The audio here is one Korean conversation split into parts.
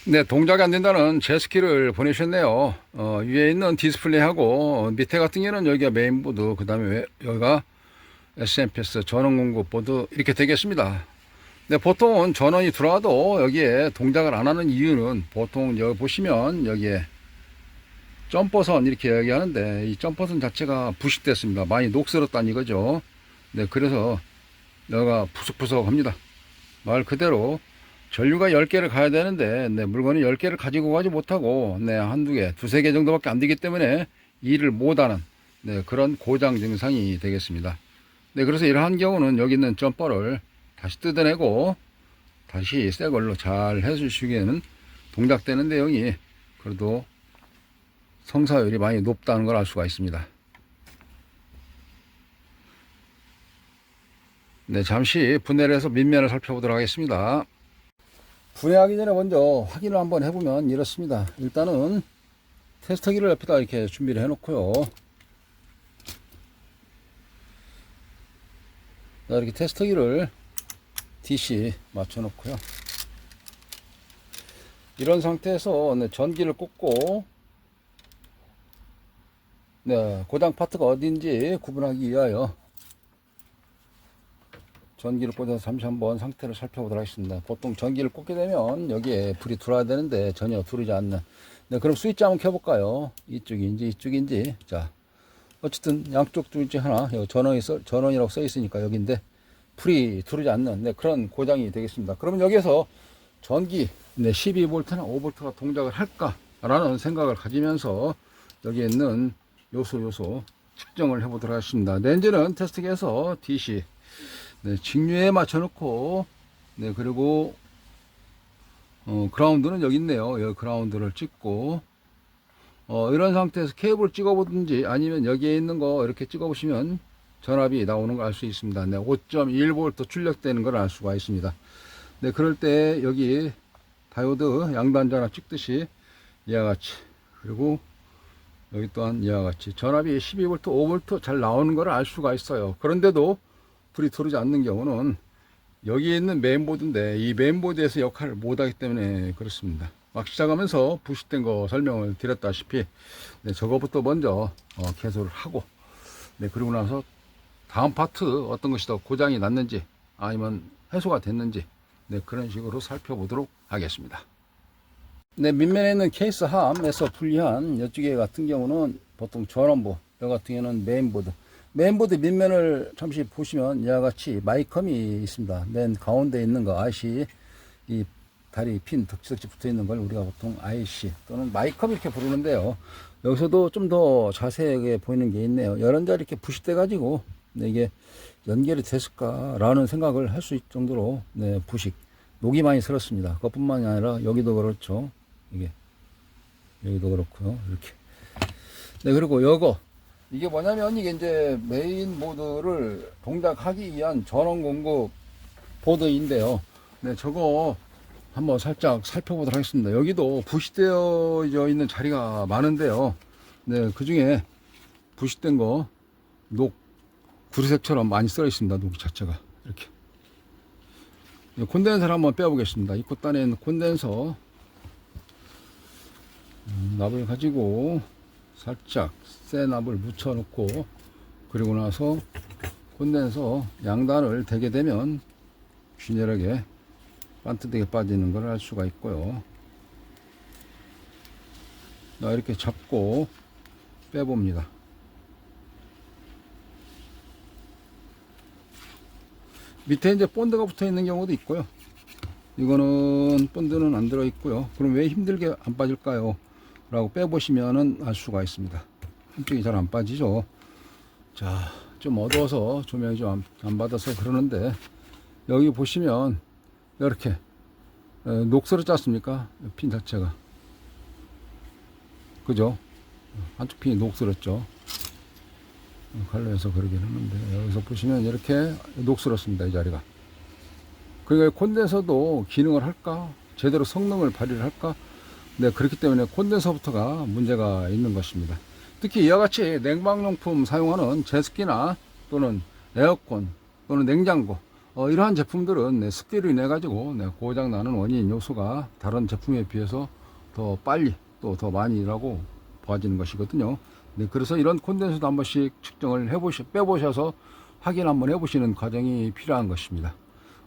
네, 동작이 안 된다는 제스키를 보내셨네요. 위에 있는 디스플레이하고 밑에 같은 경우는 여기가 메인보드, 그 다음에 여기가 SMPS 전원 공급 보드 이렇게 되겠습니다. 네, 보통은 전원이 들어와도 여기에 동작을 안 하는 이유는 보통 여기 보시면 여기에 점퍼선 이렇게 이야기하는데 이 점퍼선 자체가 부식됐습니다. 많이 녹슬었다는 이거죠. 네, 그래서 여기가 푸석푸석 합니다. 말 그대로 전류가 10개를 가야 되는데 네, 물건이 10개를 가지고 가지 못하고 네, 한두 개, 두세 개 정도밖에 안 되기 때문에 일을 못하는 네, 그런 고장 증상이 되겠습니다. 네, 그래서 이러한 경우는 여기 있는 점퍼를 다시 뜯어내고 다시 새 걸로 잘 해주시기에는 동작되는 내용이 그래도 성사율이 많이 높다는 걸 알 수가 있습니다. 네, 잠시 분해를 해서 밑면을 살펴보도록 하겠습니다. 분해하기 전에 먼저 확인을 한번 해보면 이렇습니다. 일단은 테스터기를 옆에다 이렇게 준비를 해 놓고요. 자, 이렇게 테스터기를 DC 맞춰 놓고요. 이런 상태에서 네, 전기를 꽂고 네, 고장 파트가 어딘지 구분하기 위하여 전기를 꽂아서 잠시 한번 상태를 살펴보도록 하겠습니다. 보통 전기를 꽂게 되면 여기에 불이 들어와야 되는데 전혀 들어오지 않는. 네, 그럼 스위치 한번 켜볼까요? 이쪽인지 이쪽인지. 자, 어쨌든 양쪽 중에 하나 여기 전원이라고 써 있으니까 여기인데 불이 들어오지 않는 네, 그런 고장이 되겠습니다. 그러면 여기에서 전기 네, 12V나 5V가 동작을 할까라는 생각을 가지면서 여기에 있는 요소 측정을 해보도록 하겠습니다. 렌즈는 테스트기에서 DC 네, 직류에 맞춰놓고 네, 그리고 그라운드는 여기 있네요. 여기 그라운드를 찍고 이런 상태에서 케이블을 찍어보든지 아니면 여기에 있는 거 이렇게 찍어보시면 전압이 나오는 걸 알 수 있습니다. 네, 5.1V 출력되는 걸 알 수가 있습니다. 네, 그럴 때 여기 다이오드 양단전압 찍듯이 이와 같이, 그리고 여기 또한 이와 같이 전압이 12V, 5V 잘 나오는 걸 알 수가 있어요. 그런데도 불이 들어오지 않는 경우는 여기에 있는 메인보드인데 이 메인보드에서 역할을 못하기 때문에 그렇습니다. 막 시작하면서 부식된 거 설명을 드렸다시피 네, 저거부터 먼저 개소를 하고 네, 그리고 나서 다음 파트 어떤 것이 더 고장이 났는지 아니면 해소가 됐는지 네, 그런 식으로 살펴보도록 하겠습니다. 네, 밑면에 있는 케이스 함에서 분리한 이쪽에 같은 경우는 보통 전원부, 여 같은 경우는 메인보드 밑면을 잠시 보시면 이와 같이 마이컴이 있습니다. 맨 가운데 있는 거 IC, 이 다리 핀 덕지덕지 붙어 있는 걸 우리가 보통 IC 또는 마이컴 이렇게 부르는데요. 여기서도 좀 더 자세하게 보이는 게 있네요. 여러 자리 이렇게 부식돼 가지고 네, 이게 연결이 됐을까라는 생각을 할 수 있을 정도로 네, 부식, 녹이 많이 슬었습니다. 그것뿐만이 아니라 여기도 그렇죠. 여기도 그렇고요. 이렇게. 네, 그리고 이게 뭐냐면 이게 이제 메인 보드를 동작하기 위한 전원 공급 보드인데요. 네, 저거 한번 살짝 살펴보도록 하겠습니다. 여기도 부식되어 있는 자리가 많은데요. 네, 그 중에 부식된 거 구리색처럼 많이 써 있습니다. 녹 자체가 이렇게. 네, 콘덴서를 한번 빼보겠습니다. 이 콧단에 있는 콘덴서 납을 가지고 살짝 새 납을 묻혀 놓고 그리고 나서 콘덴서 양단을 대게 되면 균열하게 반듯하게 빠지는 걸 알 수가 있고요. 이렇게 잡고 빼봅니다. 밑에 이제 본드가 붙어 있는 경우도 있고요. 이거는 본드는 안 들어 있고요. 그럼 왜 힘들게 안 빠질까요? 라고 빼보시면은 알 수가 있습니다. 한쪽이 잘 안 빠지죠. 자, 좀 어두워서 조명이 좀 안 받아서 그러는데 여기 보시면 이렇게 녹슬었지 않습니까? 핀 자체가. 그죠? 한쪽 핀이 녹슬었죠. 칼로에서 그러긴 하는데 여기서 보시면 이렇게 녹슬었습니다. 이 자리가. 그러니까 콘덴서도 기능을 할까? 제대로 성능을 발휘를 할까? 네, 그렇기 때문에 콘덴서부터가 문제가 있는 것입니다. 특히 이와 같이 냉방용품 사용하는 제습기나 또는 에어컨 또는 냉장고 이러한 제품들은 습기로 인해 가지고 고장 나는 원인 요소가 다른 제품에 비해서 더 빨리 또 더 많이 일하고 봐지는 것이거든요. 그래서 이런 콘덴서도 한 번씩 측정을 빼보셔서 확인 한번 해보시는 과정이 필요한 것입니다.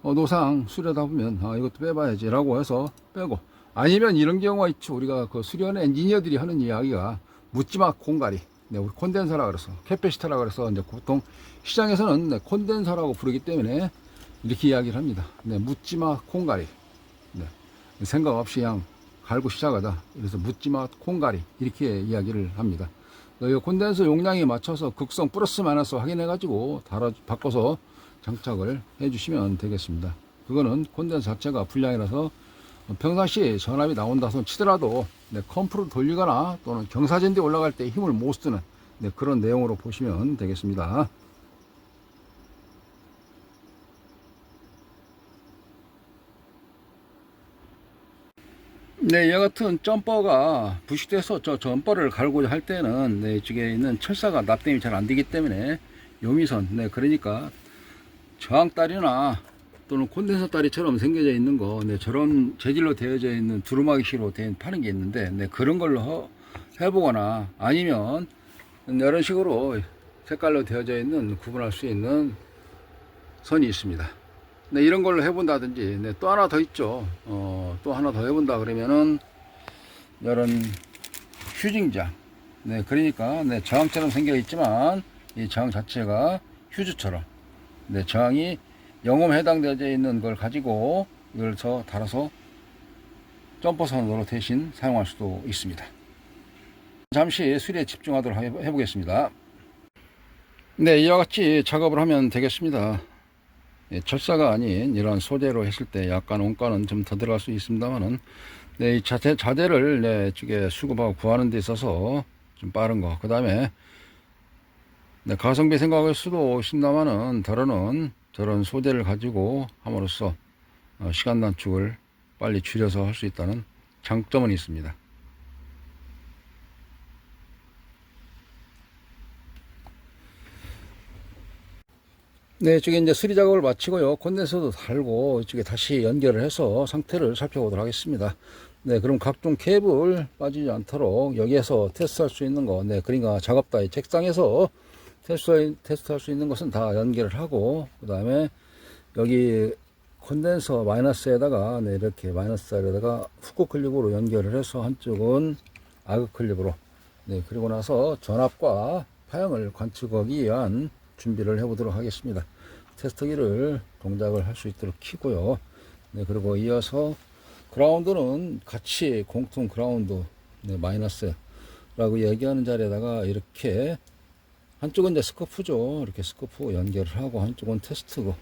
노상 수리하다 보면 이것도 빼봐야지 라고 해서 빼고, 아니면 이런 경우가 있죠. 우리가 그 수리하는 엔지니어들이 하는 이야기가 묻지마 콩가리, 우리 콘덴서라 그래서 캐패시터라 그래서 이제 보통 시장에서는 콘덴서라고 부르기 때문에 이렇게 이야기를 합니다. 묻지마 콩가리, 생각 없이 그냥 갈고 시작하다, 그래서 묻지마 콩가리 이렇게 이야기를 합니다. 이 콘덴서 용량에 맞춰서 극성 플러스 마이너스 확인해 가지고 바꿔서 장착을 해 주시면 되겠습니다. 그거는 콘덴서 자체가 불량이라서 평상시에 전압이 나온다 손 치더라도 컴프를 돌리거나 또는 경사진대 올라갈 때 힘을 못 쓰는 그런 내용으로 보시면 되겠습니다. 이와 같은 점퍼가 부식돼서 저 점퍼를 갈고자 할 때는 이쪽에 있는 철사가 납땜이 잘 안 되기 때문에 요미선, 그러니까 저항다리나 또는 콘덴서 다리처럼 생겨져 있는 거, 저런 재질로 되어져 있는 두루마기식으로 된 파는 게 있는데, 그런 걸로 해보거나 아니면 이런 식으로 색깔로 되어져 있는 구분할 수 있는 선이 있습니다. 이런 걸로 해본다든지, 또 하나 더 있죠. 또 하나 더 해본다 그러면은 이런 휴징장, 그러니까 저항처럼 생겨 있지만 이 저항 자체가 휴즈처럼 저항이 영홈에 해당되어 있는 걸 가지고 이걸 달아서 점퍼선으로 대신 사용할 수도 있습니다. 잠시 수리에 집중하도록 해보겠습니다. 이와 같이 작업을 하면 되겠습니다. 철사가 아닌 이런 소재로 했을 때 약간 원가는 좀 더 들어갈 수 있습니다만은, 이 자재를 이쪽에 수급하고 구하는 데 있어서 좀 빠른 거, 그 다음에 가성비 생각할 수도 있습니다만은, 더러는 저런 소재를 가지고 함으로써 시간 단축을 빨리 줄여서 할 수 있다는 장점은 있습니다. 이쪽에 이제 수리 작업을 마치고요. 콘덴서도 달고 이쪽에 다시 연결을 해서 상태를 살펴보도록 하겠습니다. 그럼 각종 케이블 빠지지 않도록 여기에서 테스트할 수 있는 거, 그러니까 작업台책상에서 테스트할 수 있는 것은 다 연결을 하고, 그 다음에 여기 콘덴서 마이너스에다가 이렇게 마이너스에다가 후크 클립으로 연결을 해서 한쪽은 아크 클립으로, 그리고 나서 전압과 파형을 관측하기 위한 준비를 해보도록 하겠습니다. 테스트기를 동작을 할 수 있도록 키고요. 그리고 이어서 그라운드는 같이 공통 그라운드 마이너스라고 얘기하는 자리에다가 이렇게 한쪽은 이제 스코프죠. 이렇게 스코프 연결을 하고 한쪽은 테스트고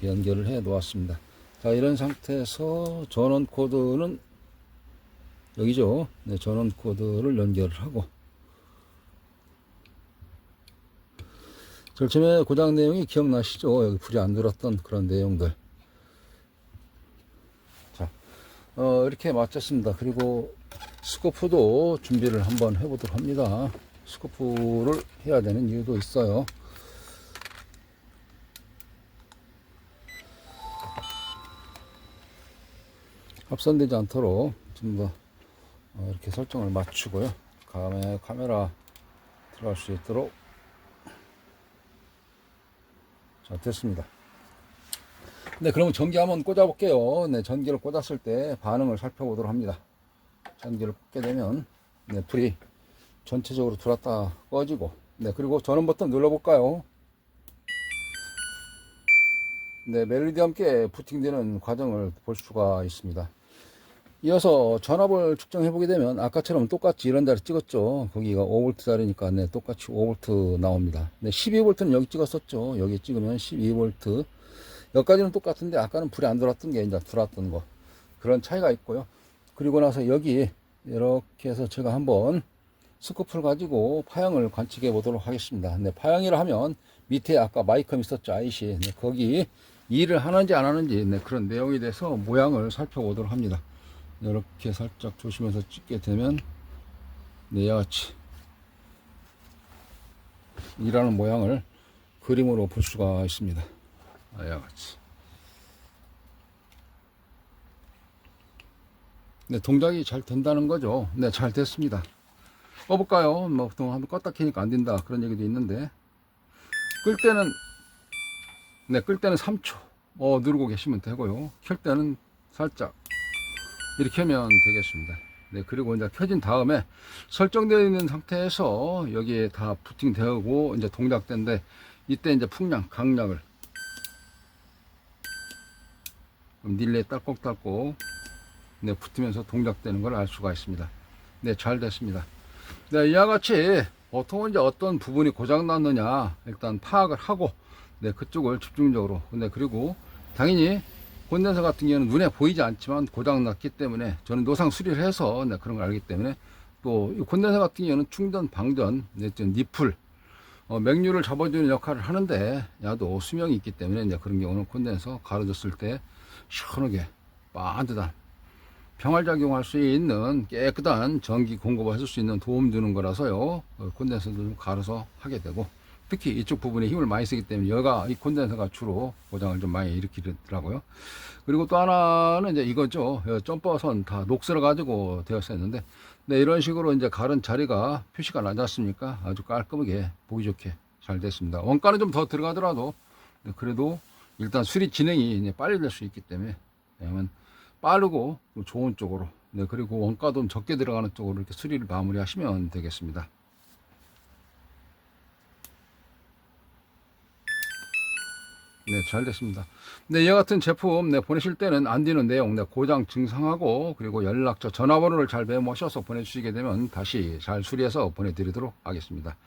연결을 해 놓았습니다. 자, 이런 상태에서 전원 코드는 여기죠. 전원 코드를 연결을 하고, 제일 처음에 고장 내용이 기억나시죠? 여기 불이 안 들었던 그런 내용들. 자, 이렇게 마쳤습니다. 그리고 스코프도 준비를 한번 해보도록 합니다. 스코프를 해야 되는 이유도 있어요. 합선되지 않도록 좀 더 이렇게 설정을 맞추고요. 다음에 카메라 들어갈 수 있도록. 자, 됐습니다. 그러면 전기 한번 꽂아 볼게요. 전기를 꽂았을 때 반응을 살펴보도록 합니다. 전기를 꽂게 되면 불이 전체적으로 들어왔다 꺼지고, 그리고 전원 버튼 눌러 볼까요? 멜로디와 함께 부팅되는 과정을 볼 수가 있습니다. 이어서 전압을 측정해 보게 되면 아까처럼 똑같이 이런 자리 찍었죠. 거기가 5V 자리니까 똑같이 5V 나옵니다. 12V는 여기 찍었었죠. 여기 찍으면 12V. 여기까지는 똑같은데 아까는 불이 안 들어왔던 게 이제 들어왔던 거, 그런 차이가 있고요. 그리고 나서 여기 이렇게 해서 제가 한번 스코프를 가지고 파형을 관측해 보도록 하겠습니다. 파형이라 하면 밑에 아까 마이컴 있었죠. IC. 거기 일을 하는지 안 하는지 그런 내용에 대해서 모양을 살펴보도록 합니다. 이렇게 살짝 조심해서 찍게 되면 이와 같이 일하는 모양을 그림으로 볼 수가 있습니다. 이와 같이. 네, 동작이 잘 된다는 거죠. 네, 잘 됐습니다. 꺼볼까요? 뭐 보통 한번 껐다 켜니까 안 된다 그런 얘기도 있는데, 끌 때는 네, 끌 때는 3초 누르고 계시면 되고요. 켤 때는 살짝 이렇게 하면 되겠습니다. 네, 그리고 이제 켜진 다음에 설정되어 있는 상태에서 여기에 다 부팅되고 이제 동작된데, 이때 이제 풍량, 강약을 닐레 딸꾹딸꾹 네, 붙으면서 동작되는 걸 알 수가 있습니다. 네, 잘 됐습니다. 네, 이와 같이 보통은 이제 어떤 부분이 고장 났느냐 일단 파악을 하고, 네, 그쪽을 집중적으로, 네, 그리고 당연히 콘덴서 같은 경우는 눈에 보이지 않지만 고장 났기 때문에 저는 노상 수리를 해서 네, 그런 걸 알기 때문에, 또 이 콘덴서 같은 경우는 충전, 방전, 네, 니플, 맥류를 잡아주는 역할을 하는데, 야도 수명이 있기 때문에 이제 그런 경우는 콘덴서 갈아줬을 때 시원하게 반듯한 평활작용할 수 있는 깨끗한 전기 공급을 해줄 수 있는 도움 주는 거라서요, 콘덴서도 좀 갈아서 하게 되고, 특히 이쪽 부분에 힘을 많이 쓰기 때문에 여가 이 콘덴서가 주로 고장을 좀 많이 일으키더라고요. 그리고 또 하나는 이제 이거죠. 점퍼선 다 녹슬어 가지고 되었었는데, 네, 이런 식으로 이제 가른 자리가 표시가 나지 않습니까? 아주 깔끔하게 보기 좋게 잘 됐습니다. 원가는 좀 더 들어가더라도, 네, 그래도 일단 수리 진행이 이제 빨리 될 수 있기 때문에, 왜냐면 빠르고 좋은 쪽으로, 네, 그리고 원가도 좀 적게 들어가는 쪽으로 이렇게 수리를 마무리하시면 되겠습니다. 네, 잘 됐습니다. 네, 이와 같은 제품 네, 보내실 때는 안되는 내용, 네, 고장 증상하고 그리고 연락처, 전화번호를 잘 메모하셔서 보내주시게 되면 다시 잘 수리해서 보내드리도록 하겠습니다.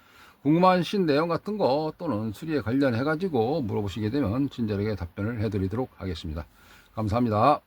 궁금하신 내용 같은 거 또는 수리에 관련해 가지고 물어보시게 되면 친절하게 답변을 해드리도록 하겠습니다. 감사합니다.